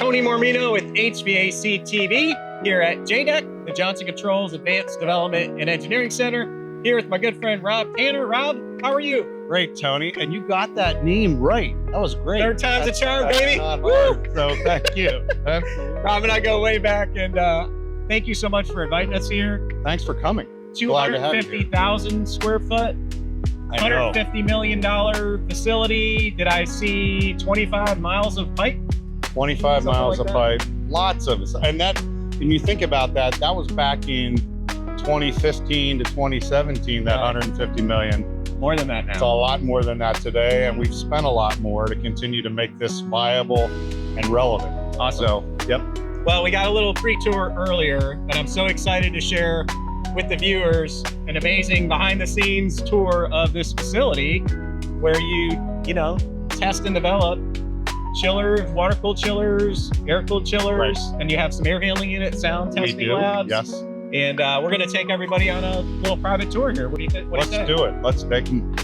Tony Mormino with HVAC TV here at JADEC, the Johnson Controls Advanced Development and Engineering Center, here with my good friend Rob Tanner. Rob, how are you? Great, Tony. And you got that name right. That was great. Third time's a charm, baby. Not hard, so thank you. Rob and I go way back, and thank you so much for inviting us here. Thanks for coming. 250,000 square foot, $150 million facility. Did I see 25 miles of pipe? 25 miles of pipe, lots of it. And that, when you think about that, that was back in 2015 to 2017, that 150 million. More than that now. It's a lot more than that today, and we've spent a lot more to continue to make this viable and relevant. Awesome. So, yep. Well, we got a little pre-tour earlier, but I'm so excited to share with the viewers an amazing behind-the-scenes tour of this facility where you know, test and develop chillers, water-cooled chillers, air-cooled chillers, and you have some air handling units, sound testing labs. Yes. And we're going to take everybody on a little private tour here. What do you think? Let's do it. Let's take them.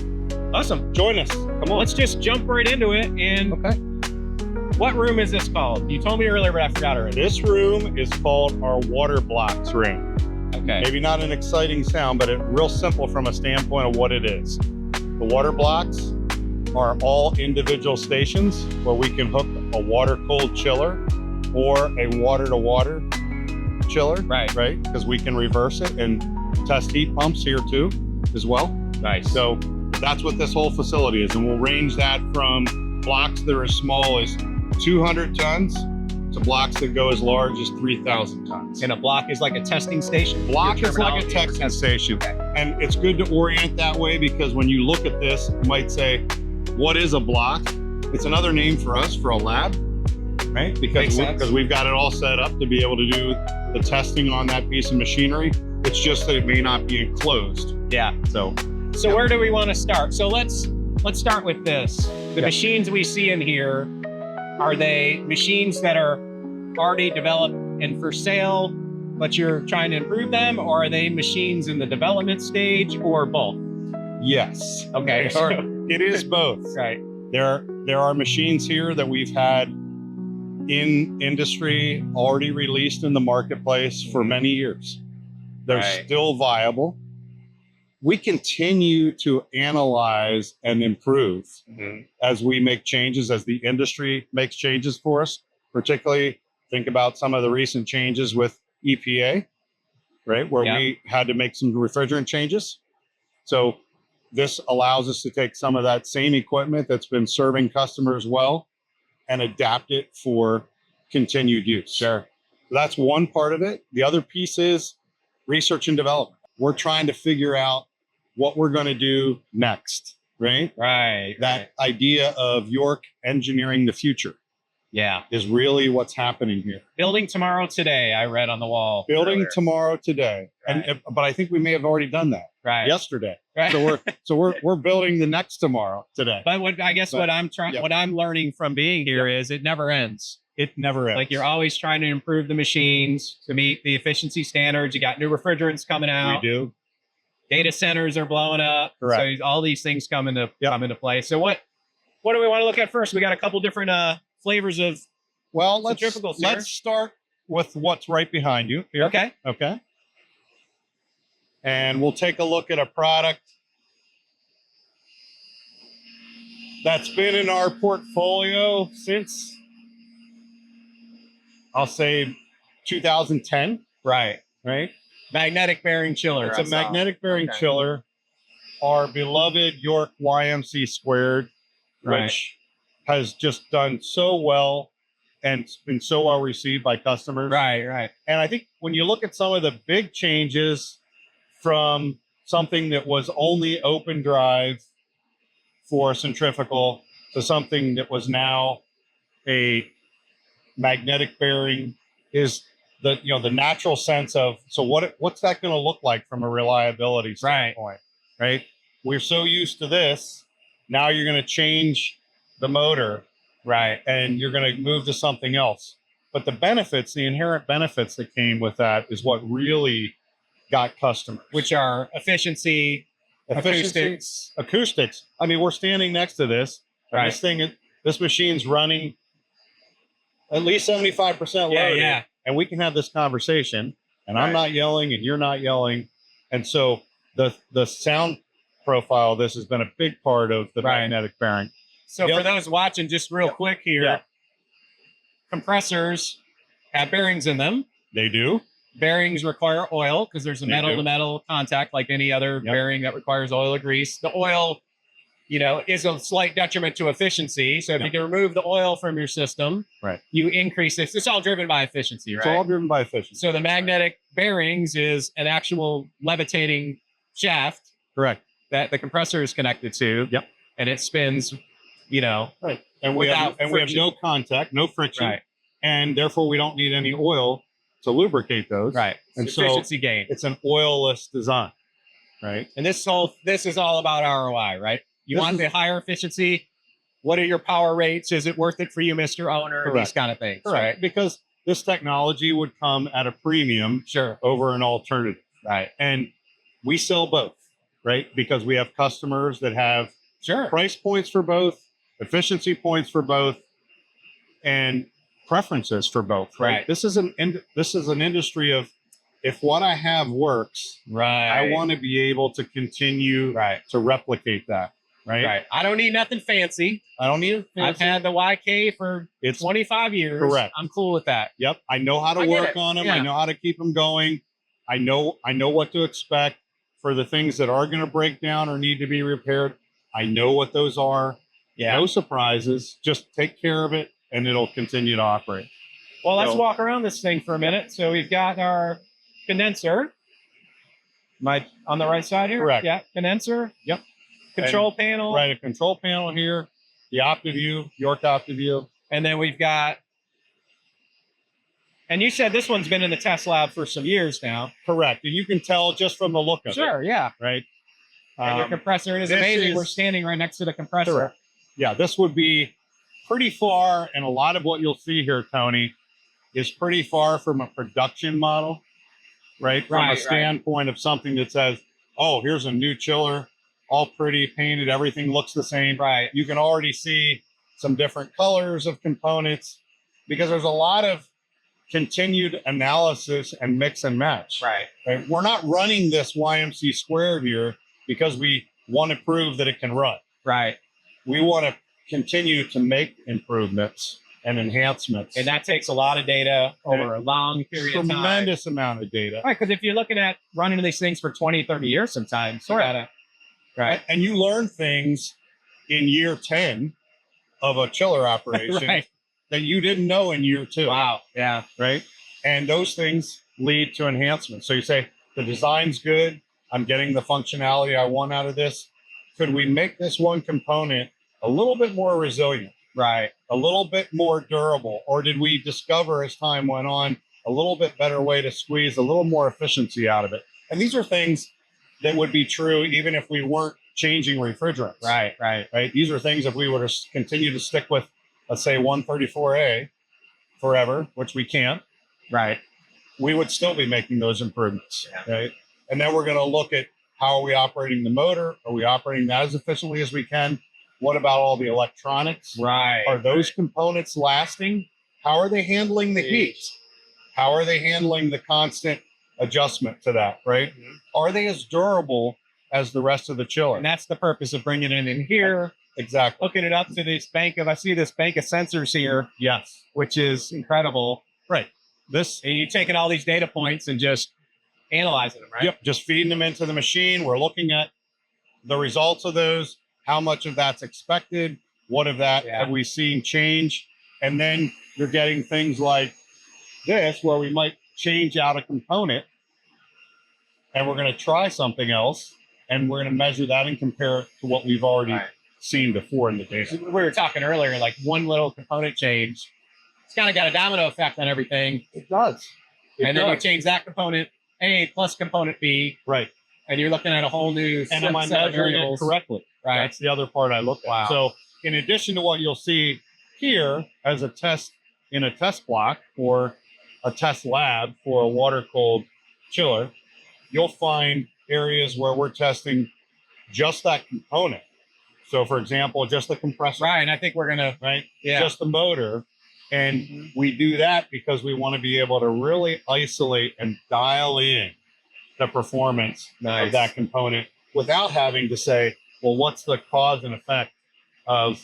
Awesome. Join us. Come on. Let's just jump right into it. And what room is this called? You told me earlier, but I forgot already. This room is called our water blocks room. Okay. Maybe not an exciting sound, but it's real simple from a standpoint of what it is. The water blocks are all individual stations where we can hook a water-cooled chiller or a water-to-water chiller, right? Because we can reverse it and test heat pumps here too, as well. Nice. So that's what this whole facility is, and we'll range that from blocks that are as small as 200 tons to blocks that go as large as 3,000 tons. And a block is like a testing station? Block is like a testing station. Okay. And it's good to orient that way, because when you look at this, you might say, what is a block? It's another name for us for a lab, right? Because we've got it all set up to be able to do the testing on that piece of machinery. It's just that it may not be enclosed. Yeah. So where do we want to start? So let's start with this. The machines we see in here, are they machines that are already developed and for sale, but you're trying to improve them, or are they machines in the development stage, or both? Yes. Okay. It is both. Right. There are machines here that we've had in industry, already released in the marketplace for many years. They're still viable. We continue to analyze and improve as we make changes, as the industry makes changes for us. Particularly, think about some of the recent changes with EPA, right? Where we had to make some refrigerant changes. So this allows us to take some of that same equipment that's been serving customers well and adapt it for continued use. Sure. That's one part of it. The other piece is research and development. We're trying to figure out what we're going to do next, right? Right. That idea of York engineering the future. Yeah. Is really what's happening here. Building tomorrow today, I read on the wall. Building tomorrow today. Right. But I think we may have already done that yesterday. Right. So we're building the next tomorrow today. But what I'm learning from being here is it never ends. It never ends. Like, you're always trying to improve the machines to meet the efficiency standards. You got new refrigerants coming out. We do. Data centers are blowing up. Correct. So all these things come into play. So what do we want to look at first? We got a couple different flavors of centrifugals here. Let's start with what's right behind you here. Okay. And we'll take a look at a product that's been in our portfolio since, I'll say, 2010. Right. Magnetic bearing chiller. It's a magnetic bearing chiller. Our beloved York YMC squared, which has just done so well and been so well received by customers. Right. And I think when you look at some of the big changes from something that was only open drive for centrifugal to something that was now a magnetic bearing, is the natural sense of, so what's that going to look like from a reliability standpoint, right? We're so used to this. Now you're going to change the motor, and you're going to move to something else. But the benefits, the inherent benefits that came with that, is what really got customers. Which are efficiency, acoustics. I mean, we're standing next to this. This machine's running at least 75% loaded. Yeah. And we can have this conversation, and I'm Right. not yelling and you're not yelling. And so the sound profile of this has been a big part of the Right. magnetic bearing. So for those watching, just real quick here, compressors have bearings in them. They do. Bearings require oil because there's a They metal do. to metal contact like any other bearing that requires oil or grease. The oil, you know, is a slight detriment to efficiency. So if you can remove the oil from your system, Right. you increase it. It's all driven by efficiency, right? It's all driven by efficiency. So the magnetic bearings is an actual levitating shaft Correct. that the compressor is connected to. Yep. And it spins, you know. Right. And we have no contact, no friction. Right. And therefore we don't need any oil to lubricate those. Right. And Efficiency gain. It's an oilless design. Right. And this is all about ROI, right? You want the higher efficiency. What are your power rates? Is it worth it for you, Mr. Owner? Correct. These kind of things. Correct. Right? Because this technology would come at a premium over an alternative. Right. And we sell both, right? Because we have customers that have price points for both, efficiency points for both, and preferences for both. Right. This is an industry of, if what I have works, I want to be able to continue to replicate that. Right. I don't need nothing fancy. I don't need it fancy. I've had the YK for 25 years. Correct. I'm cool with that. Yep. I know how to work on them. I know how to keep them going. I know what to expect for the things that are going to break down or need to be repaired. I know what those are. Yeah. No surprises. Just take care of it and it'll continue to operate. Well, let's walk around this thing for a minute. So we've got our condenser. On the right side here? Correct. Yeah. Condenser. Yep. Control panel. Right. A control panel here. The OptiView, York OptiView. And then we've got, and you said this one's been in the test lab for some years now. Correct. And you can tell just from the look of it. Sure, yeah. Right. And your compressor, it is amazing. We're standing right next to the compressor. Correct. Yeah, this would be pretty far, and a lot of what you'll see here, Tony, is pretty far from a production model, right? From a standpoint of something that says, oh, here's a new chiller, all pretty, painted, everything looks the same. Right. You can already see some different colors of components because there's a lot of continued analysis and mix and match. Right. We're not running this YMC squared here because we want to prove that it can run. Right. We want to continue to make improvements and enhancements. And that takes a lot of data over a long period of time. Tremendous amount of data. Right, because if you're looking at running these things for 20, 30 years sometimes, you gotta, and you learn things in year 10 of a chiller operation that you didn't know in year 2. Wow. Yeah. Right. And those things lead to enhancements. So you say, the design's good. I'm getting the functionality I want out of this. Could we make this one component a little bit more resilient? Right. A little bit more durable? Or did we discover as time went on a little bit better way to squeeze a little more efficiency out of it? And these are things that would be true even if we weren't changing refrigerants. Right. These are things if we were to continue to stick with, let's say 134A forever, which we can't. Right. We would still be making those improvements. Right. And then we're going to look at how are we operating the motor? Are we operating that as efficiently as we can? What about all the electronics? Right. Are those components lasting? How are they handling the heat? How are they handling the constant adjustment to that, right? Are they as durable as the rest of the chiller? And that's the purpose of bringing it in here. Exactly. Hooking it up to this bank of, I see this bank of sensors here. Yes. Which is incredible. Right. And you're taking all these data points and just analyzing them, right? Yep. Just feeding them into the machine. We're looking at the results of those. How much of that's expected? What of that have we seen change? And then you're getting things like this, where we might change out a component and we're going to try something else and we're going to measure that and compare it to what we've already seen before in the data. We were talking earlier, like one little component change, it's kind of got a domino effect on everything. It does. Then you change that component A plus component B. Right. And you're looking at a whole new set of variables correctly. Right. That's the other part I look at. So in addition to what you'll see here as a test in a test block or a test lab for a water-cooled chiller, you'll find areas where we're testing just that component. So for example, just the compressor. Right. And I think we're going to, just the motor. And we do that because we want to be able to really isolate and dial in the performance of that component without having to say, well, what's the cause and effect of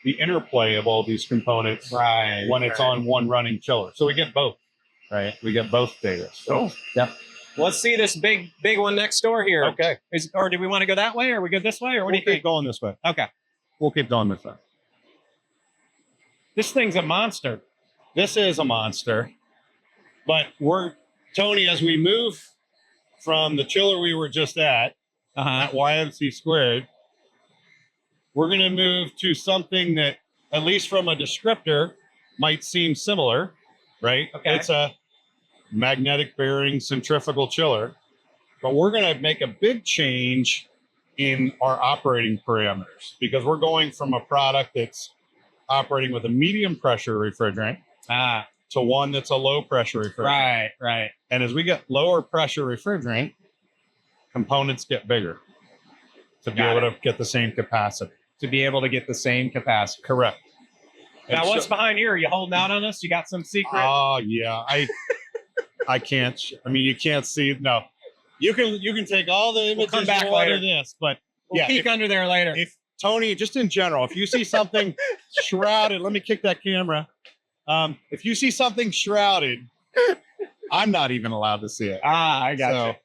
the interplay of all these components when it's on one running chiller. So we get both, right? We get both data. Cool. Yep. Let's see this big one next door here. Okay. Or do we want to go that way? Or are we good this way? Or what do you think? Keep going this way. Okay. We'll keep going this way. This thing's a monster. This is a monster. But Tony, as we move from the chiller we were just at YMC squared, we're going to move to something that, at least from a descriptor, might seem similar, right? Okay. It's a magnetic bearing centrifugal chiller, but we're going to make a big change in our operating parameters because we're going from a product that's operating with a medium pressure refrigerant to one that's a low pressure refrigerant. Right. And as we get lower pressure refrigerant, components get bigger to be able to get the same capacity. Correct. Now, what's behind here? Are you holding out on us? You got some secret? Oh, yeah. I can't. I mean, you can't see. No, you can take all the images. We'll come back later. Of this, but We'll peek under there later. If Tony, just in general, if you see something shrouded, let me kick that camera. If you see something shrouded, I'm not even allowed to see it. I got you.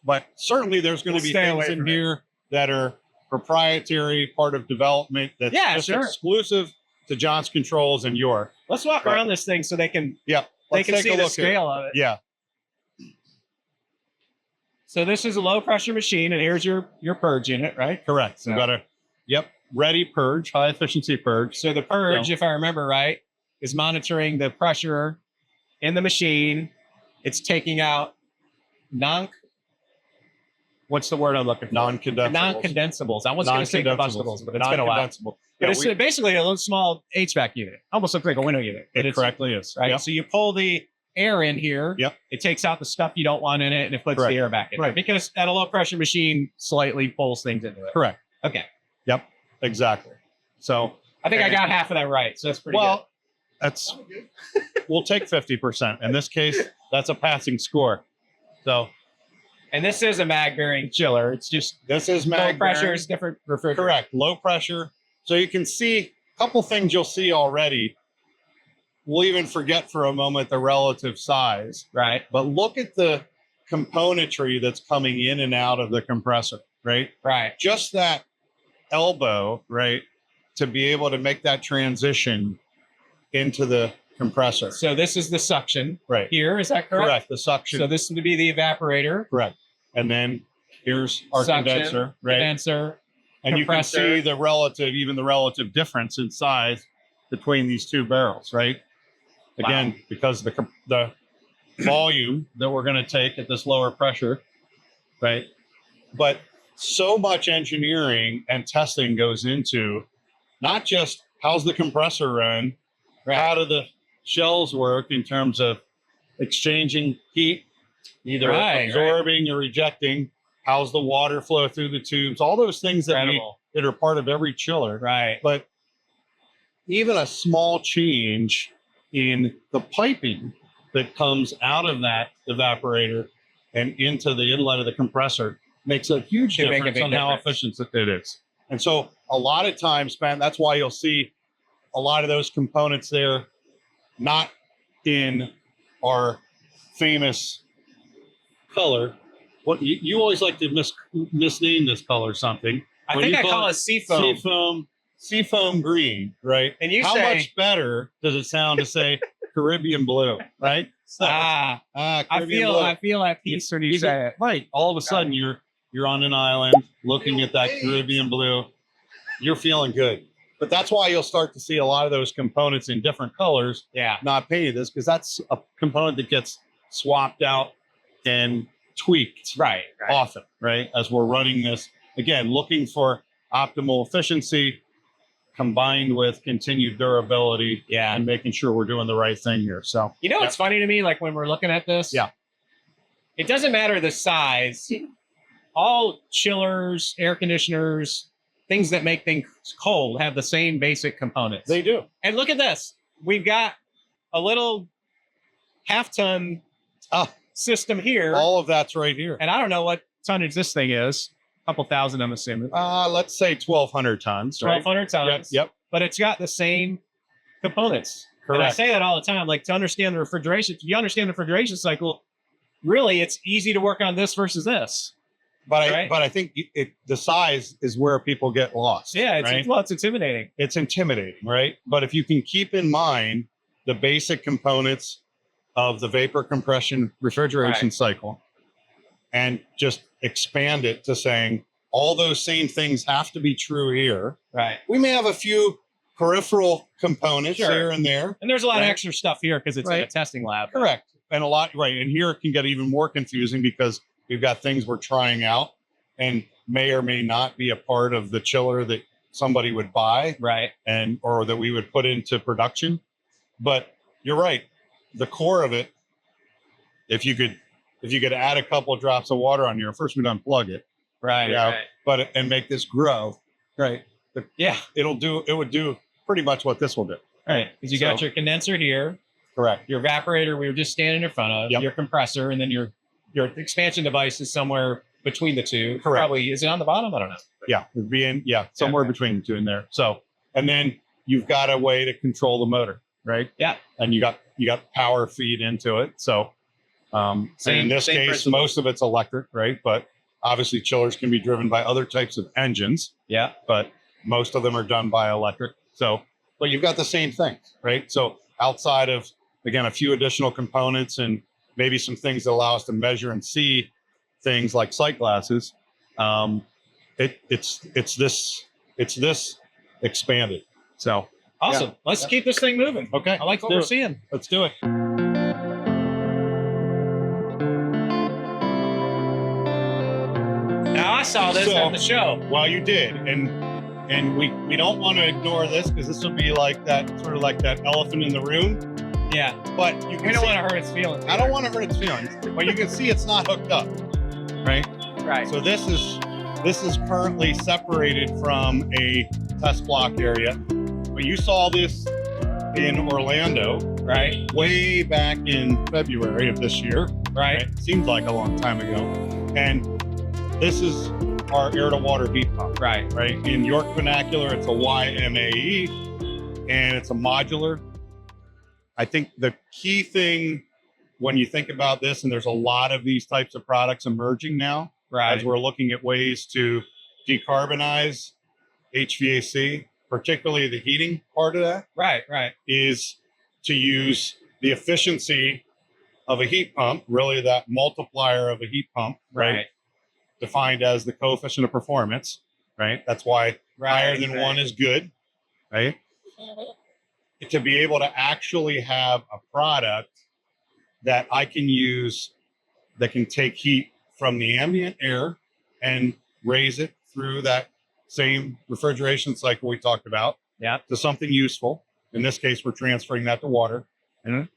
But certainly there's going to be things in here that are proprietary, part of development that's just exclusive to Johnson Controls and York. Let's walk around this thing so they can Let's see the scale of it. Yeah. So this is a low pressure machine, and here's your purge unit, right? Correct. So we've got a ready purge, high efficiency purge. So the purge, if I remember right, is monitoring the pressure in the machine. It's taking out what's the word I'm looking for? Non-condensables. Non-condensables. I was going to say combustibles, but it's been a while. But it's basically a little small HVAC unit. Almost looks like a window unit. It correctly is. Right. Yep. So you pull the air in here. Yep. It takes out the stuff you don't want in it, and it puts the air back in. Right. Because at a low pressure machine slightly pulls things into it. Correct. Okay. Yep. Exactly. So I think I got half of that right. So that's pretty good. We'll take 50%. In this case, that's a passing score. So. And this is a mag bearing chiller. It's just low pressure is different refrigerant. Correct. Low pressure. So you can see a couple things you'll see already. We'll even forget for a moment the relative size. Right. But look at the componentry that's coming in and out of the compressor, right? Right. Just that elbow, right, to be able to make that transition into the compressor. So this is the suction right here. Is that correct? Correct. The suction. So this would be the evaporator. Correct. And then here's our condenser, right? Condenser. And compressor. You can see even the relative difference in size between these two barrels, right? Again, because the volume that we're going to take at this lower pressure, right? But so much engineering and testing goes into not just how's the compressor run, how do the shells work in terms of exchanging heat, either absorbing or rejecting, how's the water flow through the tubes, all those things that are part of every chiller. Right. But even a small change in the piping that comes out of that evaporator and into the inlet of the compressor makes a huge difference on how efficient it is. And so a lot of times, man, that's why you'll see a lot of those components there, not in our famous color. What you always like to misname this color something. I think I call it seafoam. Seafoam green, right? And you how much better does it sound to say Caribbean blue, right? So, I feel at peace when you say it. Right. All of a sudden you're on an island looking at that Caribbean blue. You're feeling good. But that's why you'll start to see a lot of those components in different colors not painted this, because that's a component that gets swapped out and tweaked often, right? As we're running this, again, looking for optimal efficiency combined with continued durability and making sure we're doing the right thing here. So, you know, what's funny to me, like when we're looking at this, it doesn't matter the size. All chillers, air conditioners, things that make things cold have the same basic components. They do. And look at this. We've got a little half-ton system here. All of that's right here. And I don't know what tonnage this thing is. A couple thousand, I'm assuming. Let's say 1,200 tons. 1,200 tons. Yep. But it's got the same components. Correct. And I say that all the time. Like, to understand the refrigeration, if you understand the refrigeration cycle, really, it's easy to work on this versus this. But right? I think the size is where people get lost. Yeah, right? Well, it's intimidating. It's intimidating, right? But if you can keep in mind the basic components of the vapor compression refrigeration cycle and just expand it to saying all those same things have to be true here. Right. We may have a few peripheral components here and there. And there's a lot of extra stuff here because it's in a testing lab. Correct. And a lot, and here it can get even more confusing because we've got things we're trying out and may or may not be a part of the chiller that somebody would buy. Right. Or that we would put into production. But you're right. The core of it, if you could add a couple of drops of water on here, first we'd unplug it. Right. But and make this grow. Right. It would do pretty much what this will do. Right. Because you got your condenser here. Correct. Your evaporator we were just standing in front of. Your compressor, and then your expansion device is somewhere between the two. Correct. Probably, is it on the bottom? I don't know. Yeah. It'd be somewhere between the two in there. So, and then you've got a way to control the motor, right? Yeah. And you got power feed into it. So and in this case, principle. most of it's electric, right? But obviously chillers can be driven by other types of engines. Yeah. But most of them are done by electric. So, but you've got the same thing, right? So outside of, again, a few additional components and maybe some things that allow us to measure and see things like sight glasses, it's this expanded. So awesome. Let's keep this thing moving. Okay. I like what we're seeing. Let's do it. Now, I saw this at the show. Well, you did. And we don't want to ignore this because this will be like that, sort of like that elephant in the room. Yeah. But we don't want to hurt its feelings. I don't want to hurt its feelings. But you can see it's not hooked up. Right? Right. So this is currently separated from a test block area. But you saw this in Orlando, right? Way back in February of this year. Right. Seems like a long time ago. And this is our air to water heat pump. Right. In York vernacular, it's a YMAE, and it's a modular. I think the key thing when you think about this, and there's a lot of these types of products emerging now, as we're looking at ways to decarbonize HVAC, particularly the heating part of that. Right. Is to use the efficiency of a heat pump, really that multiplier of a heat pump, right? Defined as the coefficient of performance, right? That's why higher than one is good, right? To be able to actually have a product that I can use that can take heat from the ambient air and raise it through that same refrigeration cycle we talked about to something useful. In this case, we're transferring that to water.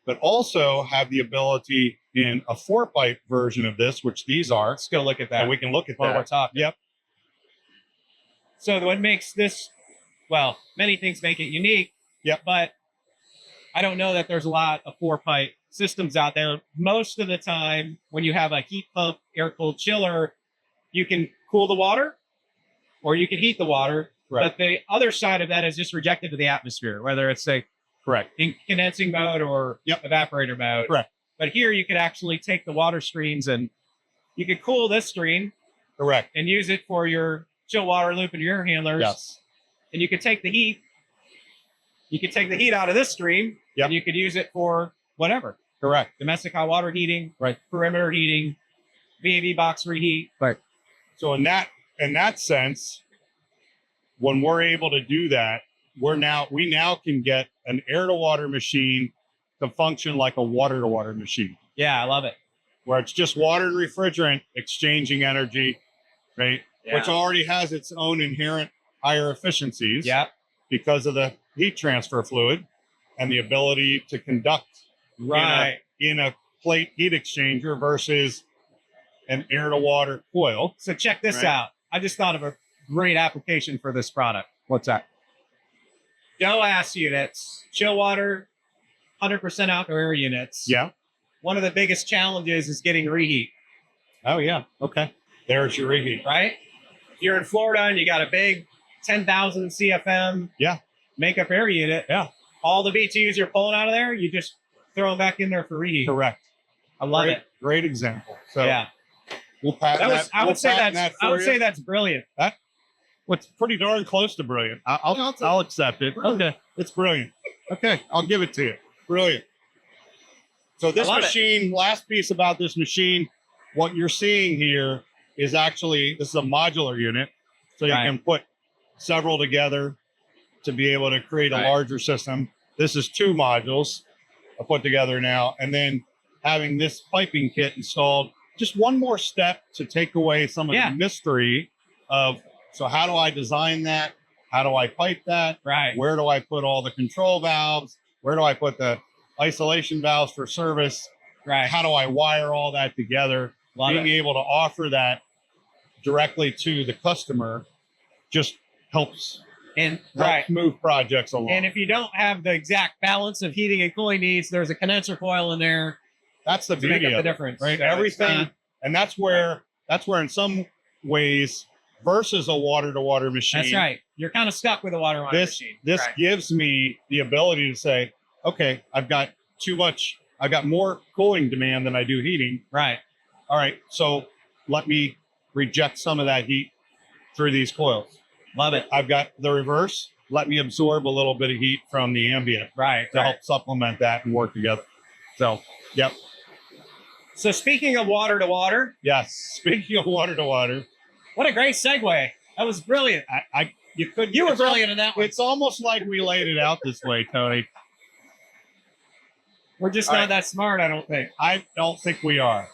But also have the ability in a 4-pipe version of this, which these are. Let's go look at that. And we can look at While that. we're talking. Yep. So what makes this, well, many things make it unique. Yep. But I don't know that there's a lot of 4-pipe systems out there. Most of the time, when you have a heat pump air-cooled chiller, you can cool the water or you can heat the water. Right. But the other side of that is just rejected to the atmosphere, whether it's in condensing mode or evaporator mode. Correct. But here you could actually take the water streams and you could cool this stream. Correct. And use it for your chill water loop and your air handlers. Yes. And you could take the heat. You could take the heat out of this stream. Yep. And you could use it for whatever. Correct. Domestic hot water heating. Right. Perimeter heating. VAV box reheat. Right. So in that sense, when we're able to do that, we now can get an air to water machine to function like a water to water machine. Yeah, I love it. Where it's just water and refrigerant exchanging energy, right? Yeah. Which already has its own inherent higher efficiencies. Yeah. Because of the heat transfer fluid and the ability to conduct in a plate heat exchanger versus an air to water coil. So check this out. I just thought of a great application for this product. What's that? DOAS units, chill water, 100% outdoor air units. Yeah. One of the biggest challenges is getting reheat. Oh, yeah. Okay. There's your reheat. Right? If you're in Florida and you got a big 10,000 CFM Yeah. makeup air unit, Yeah. all the BTUs you're pulling out of there, you just throw them back in there for reheat. Correct. I love it. Great example. So Yeah. we'll patent that. I would say for you. that's brilliant. What's pretty darn close to brilliant. I'll accept it. Okay. It's brilliant. Okay. I'll give it to you. Brilliant. So this machine, last piece about this machine, what you're seeing here is actually, this is a modular unit. So you can put several together to be able to create a larger system. This is 2 modules I put together now. And then having this piping kit installed, just one more step to take away some of the mystery of, so how do I design that? How do I pipe that? Right. Where do I put all the control valves? Where do I put the isolation valves for service? Right. How do I wire all that together? Being able to offer that directly to the customer just helps move projects along. And if you don't have the exact balance of heating and cooling needs, there's a condenser coil in there. That's the beauty of the difference, right? Everything, and that's where in some ways, versus a water-to-water machine. That's right. You're kind of stuck with a water-to-water machine. This gives me the ability to say, okay, I've got more cooling demand than I do heating. Right. All right, so let me reject some of that heat through these coils. Love it. I've got the reverse. Let me absorb a little bit of heat from the ambient to help supplement that and work together. So, yep. So speaking of water-to-water. Yes, speaking of water-to-water. What a great segue. That was brilliant. You were brilliant in that one. It's almost like we laid it out this way, Tony. We're just not that smart, I don't think. I don't think we are.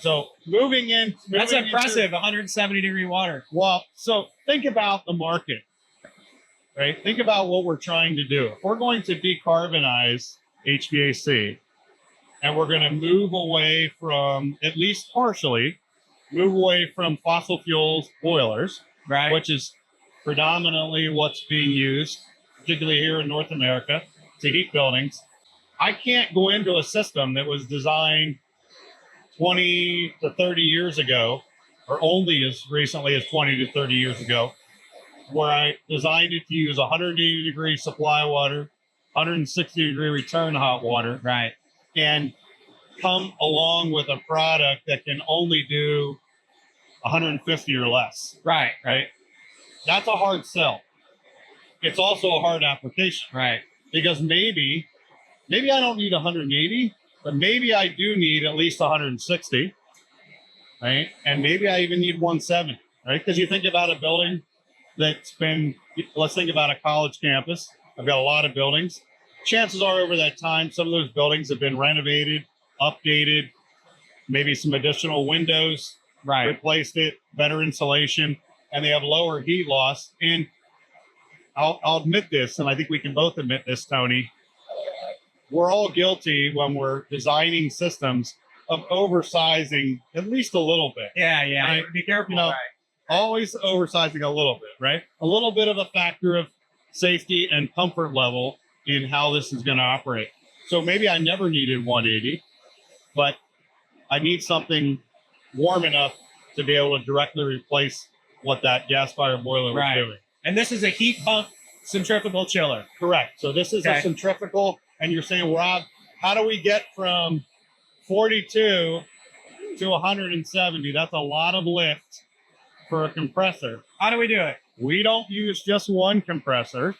So that's impressive, 170-degree water. Well, so think about the market, right? Think about what we're trying to do. If we're going to decarbonize HVAC, and we're going to move away from, at least partially, fossil fuels boilers, which is predominantly what's being used, particularly here in North America, to heat buildings. I can't go into a system that was designed 20 to 30 years ago, or only as recently as 20 to 30 years ago, where I designed it to use 180-degree supply water, 160-degree return hot water, and come along with a product that can only do 150 or less. Right. That's a hard sell. It's also a hard application. Because maybe I don't need 180, but maybe I do need at least 160, right? And maybe I even need 170, right? Because you think about a building let's think about a college campus. I've got a lot of buildings. Chances are over that time, some of those buildings have been renovated, updated, maybe some additional windows, replaced it, better insulation, and they have lower heat loss. And I'll admit this, and I think we can both admit this, Tony. We're all guilty when we're designing systems of oversizing at least a little bit. Right? Be careful. Always oversizing a little bit, right? A little bit of a factor of safety and comfort level in how this is going to operate. So maybe I never needed 180, but I need something warm enough to be able to directly replace what that gas-fired boiler was doing. And this is a heat pump centrifugal chiller. Correct. So this is a centrifugal. And you're saying, Rob, how do we get from 42 to 170? That's a lot of lift for a compressor. How do we do it? We don't use just one compressor.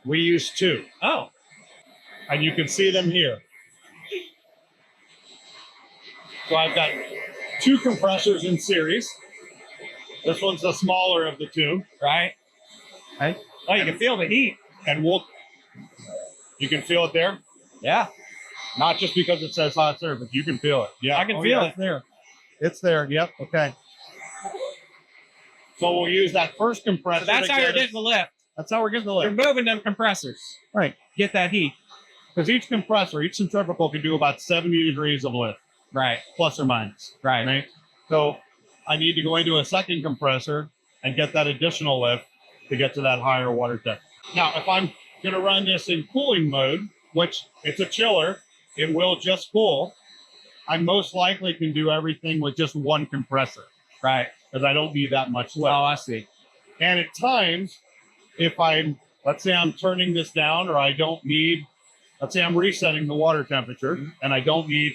We use 2. Oh. And you can see them here. So I've got 2 compressors in series. This one's the smaller of the 2. Right. Oh, you can feel the heat. And you can feel it there? Yeah. Not just because it says hot service, you can feel it. Yeah. I can feel it there. It's there. Yep. Okay. So we'll use that first compressor. So that's how you're getting the lift. That's how we're getting the lift. You're moving them compressors. Right. Get that heat. Because each compressor, each centrifugal can do about 70 degrees of lift. Right. Plus or minus. Right. So I need to go into a second compressor and get that additional lift to get to that higher water temperature. Now, if I'm going to run this in cooling mode, which it's a chiller, it will just cool, I most likely can do everything with just one compressor. Right. Because I don't need that much lift. Oh, I see. And at times, if let's say I'm turning this down, or I don't need, let's say I'm resetting the water temperature and I don't need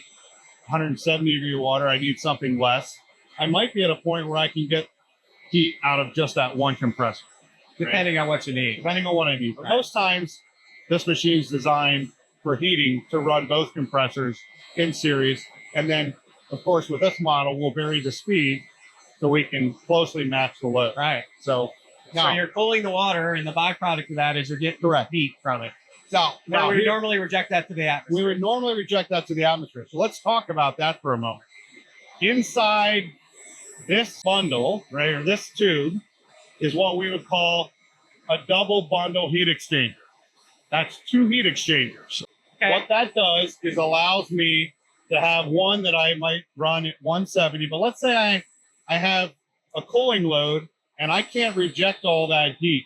170-degree water, I need something less, I might be at a point where I can get heat out of just that one compressor. Depending on what you need. Depending on what I need. Right. Most times, this machine's designed for heating to run both compressors in series. And then, of course, with this model, we'll vary the speed so we can closely match the load. Right. So you're cooling the water, and the byproduct of that is you're getting heat from it. Now we would normally reject that to the atmosphere. We would normally reject that to the atmosphere. So let's talk about that for a moment. Inside this bundle, right, or this tube, is what we would call a double bundle heat exchanger. That's 2 heat exchangers. Okay. What that does is allows me to have one that I might run at 170, but let's say I have a cooling load and I can't reject all that heat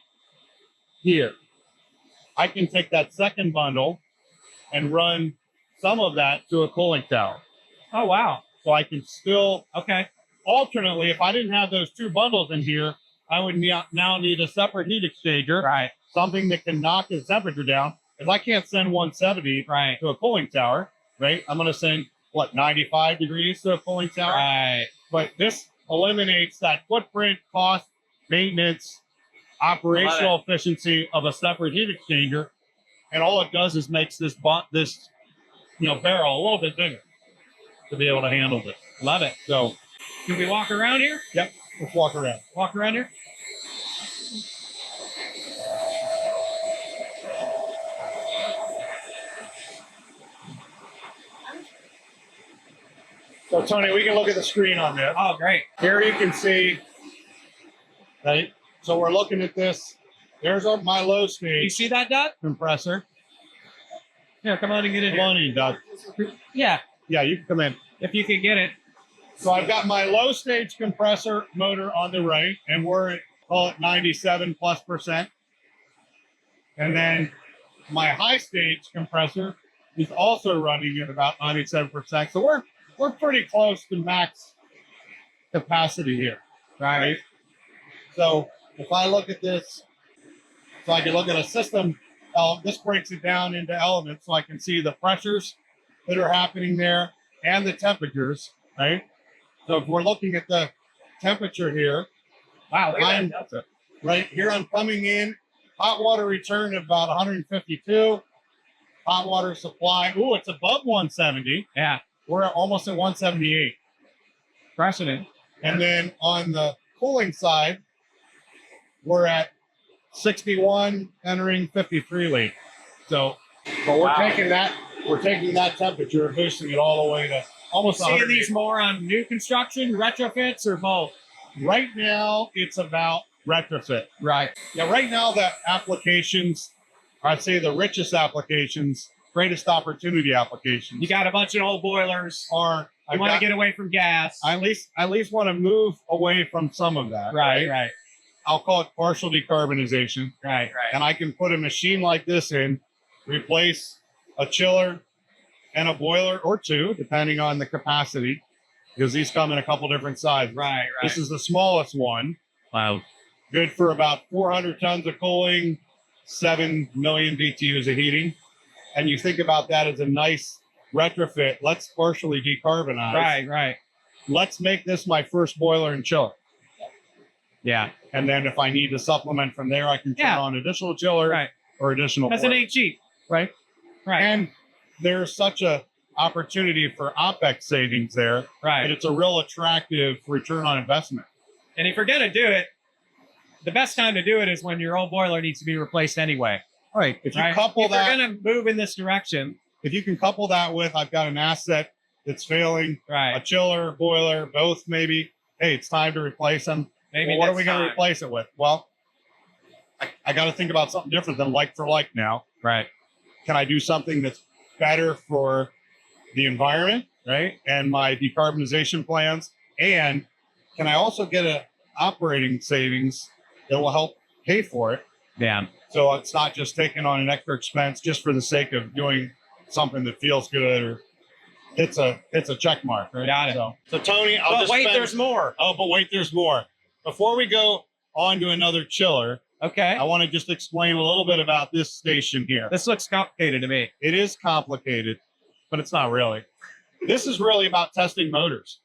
here. I can take that second bundle and run some of that to a cooling tower. Oh, wow. So I can still, alternately, if I didn't have those 2 bundles in here, I would now need a separate heat exchanger. Right. Something that can knock the temperature down. If I can't send 170 to a cooling tower, right, I'm going to send, 95 degrees to a cooling tower? Right. But this eliminates that footprint, cost, maintenance, operational efficiency of a separate heat exchanger. And all it does is makes this barrel a little bit bigger to be able to handle this. Love it. So, can we walk around here? Yep. Let's walk around. Walk around here? So, Tony, we can look at the screen on this. Oh, great. Here you can see, right? So we're looking at this. There's my low stage. You see that, Doug? Compressor. Yeah, come on and get it. Come on in, Doug. Yeah. Yeah, you can come in. If you can get it. So I've got my low stage compressor motor on the right, and we're at, call it 97+%. And then my high stage compressor is also running at about 97%. So we're pretty close to max capacity here, right? So if I look at this, so I can look at a system, this breaks it down into elements so I can see the pressures that are happening there and the temperatures, right? So if we're looking at the temperature here, wow, right here I'm coming in, hot water return at about 152, hot water supply, it's above 170. Yeah. We're almost at 178. Precedent. And then on the cooling side, we're at 61 entering 53 late. So, but we're taking that temperature and boosting it all the way to almost. Seeing these more on new construction, retrofits, or both? Right now, it's about retrofit. Right. Yeah, right now the applications, I'd say the richest applications, greatest opportunity applications. You got a bunch of old boilers. You want to get away from gas. I at least want to move away from some of that. Right. I'll call it partial decarbonization. Right. And I can put a machine like this in, replace a chiller and a boiler or 2, depending on the capacity, because these come in a couple different sizes. Right. This is the smallest one. Wow. Good for about 400 tons of cooling, 7 million BTUs of heating. And you think about that as a nice retrofit. Let's partially decarbonize. Right. Let's make this my first boiler and chiller. Yeah. And then if I need to supplement from there, I can turn on additional chiller or additional boiler. Because it ain't cheap. Right. And there's such a opportunity for OpEx savings there. Right. And it's a real attractive return on investment. And if you're going to do it, the best time to do it is when your old boiler needs to be replaced anyway. Right. If you couple that, if you're going to move in this direction, if you can couple that with, I've got an asset that's failing, a chiller, boiler, both maybe. Hey, it's time to replace them. Maybe what are we going to replace it with? Well, I got to think about something different than like for like now. Right. Can I do something that's better for the environment, right? And my decarbonization plans? And can I also get operating savings that will help pay for it. Yeah. So it's not just taking on an extra expense just for the sake of doing something that feels good or hits a check mark. Right? Got it. So Tony, But wait, there's more. Oh, but wait, there's more. Before we go on to another chiller, Okay. I want to just explain a little bit about this station here. This looks complicated to me. It is complicated, but it's not really. This is really about testing motors.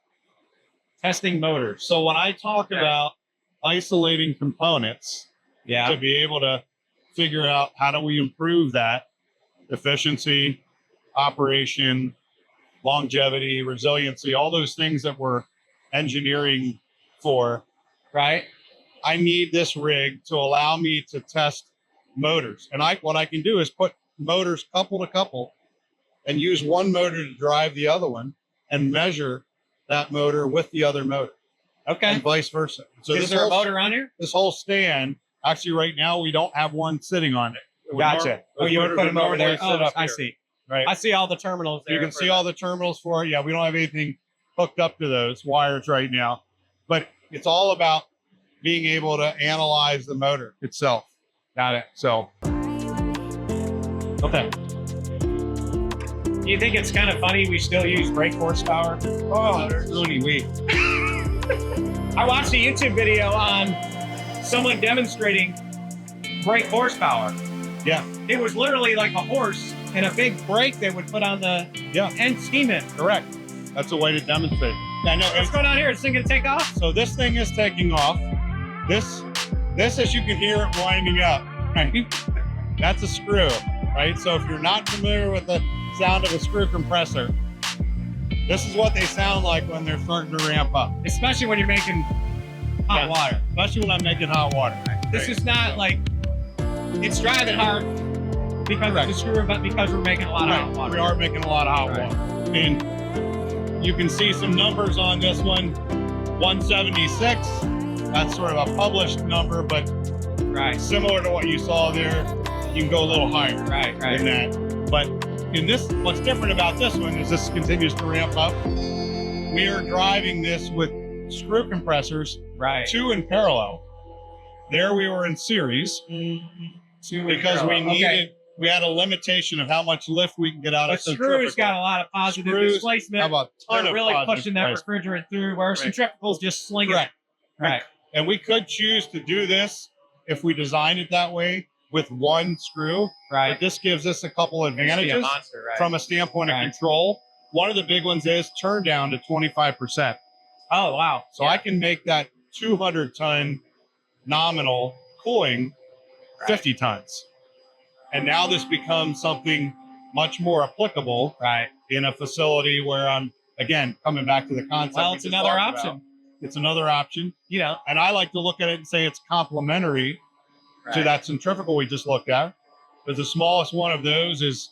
Testing motors. So when I talk about isolating components Yeah. to be able to figure out how do we improve that efficiency, operation, longevity, resiliency, all those things that we're engineering for, Right. I need this rig to allow me to test motors. And what I can do is put motors couple to couple and use one motor to drive the other one and measure that motor with the other motor Okay. and vice versa. So Is there a motor on here? this whole stand, actually right now, we don't have one sitting on it. Gotcha. Oh, you would put them over there. Normally Oh, sit up I here, see. Right. I see all the terminals there. You can see all the terminals for it. Yeah, we don't have anything hooked up to those wires right now, but it's all about being able to analyze the motor itself. Got it. So, okay. Do you think it's kind of funny we still use brake horsepower? Oh, Tony, wait. I watched a YouTube video on someone demonstrating brake horsepower. Yeah, It was literally like a horse and a big brake they would put on the yeah, end steam in. correct. That's a way to demonstrate. I know. What's going on here? Is this thing gonna take off? So this thing is taking off. This, as you can hear it winding up, right? That's a screw, right? So if you're not familiar with the sound of a screw compressor, this is what they sound like when they're starting to ramp up. Especially when you're making hot water. Especially when I'm making hot water. This is not like it's driving hard because of the screw, but because we're making a lot of hot water. We are making a lot of hot water. And you can see some numbers on this one, 176. That's sort of a published number, but similar to what you saw there, you can go a little higher than that. But in this, what's different about this one is this continues to ramp up. We are driving this with screw compressors, two in parallel. There we were in series because we needed, we had a limitation of how much lift we can get out of centrifugal. Screws got a lot of positive Screws displacement. have a ton They're of really positive pushing that refrigerant through, where centrifugals just sling it. Right. And we could choose to do this if we designed it that way with one screw. But this gives us a couple advantages from a standpoint of control. One of the big ones is turn down to 25%. Oh, wow. So I can make that 200-ton nominal cooling 50 tons. And now this becomes something much more applicable in a facility where I'm, again, coming back to the concept. Well, it's another option. It's another option. You know, and I like to look at it and say it's complementary to that centrifugal we just looked at. Because the smallest one of those is,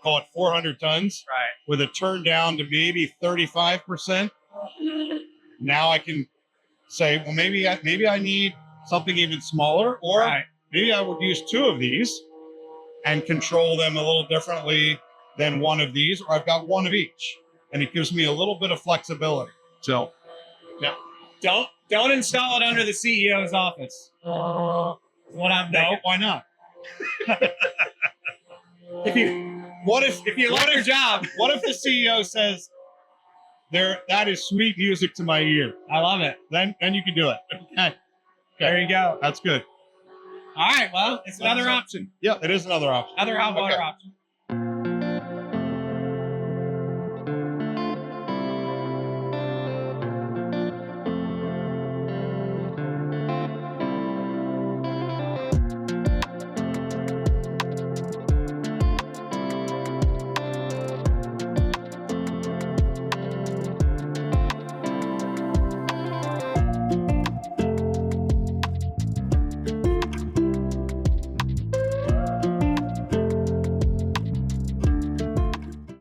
call it 400 tons, with a turn down to maybe 35%. Now I can say, well, maybe I need something even smaller, or maybe I would use two of these and control them a little differently than one of these, or I've got one of each, and it gives me a little bit of flexibility. So, yeah. Don't install it under the CEO's office. What I'm thinking. No, why not? If you like your job, what if the CEO says, that is sweet music to my ear? I love it. Then you can do it. Okay. There you go. That's good. All right. Well, it's another option. Yeah, it is another option. Another hot water option.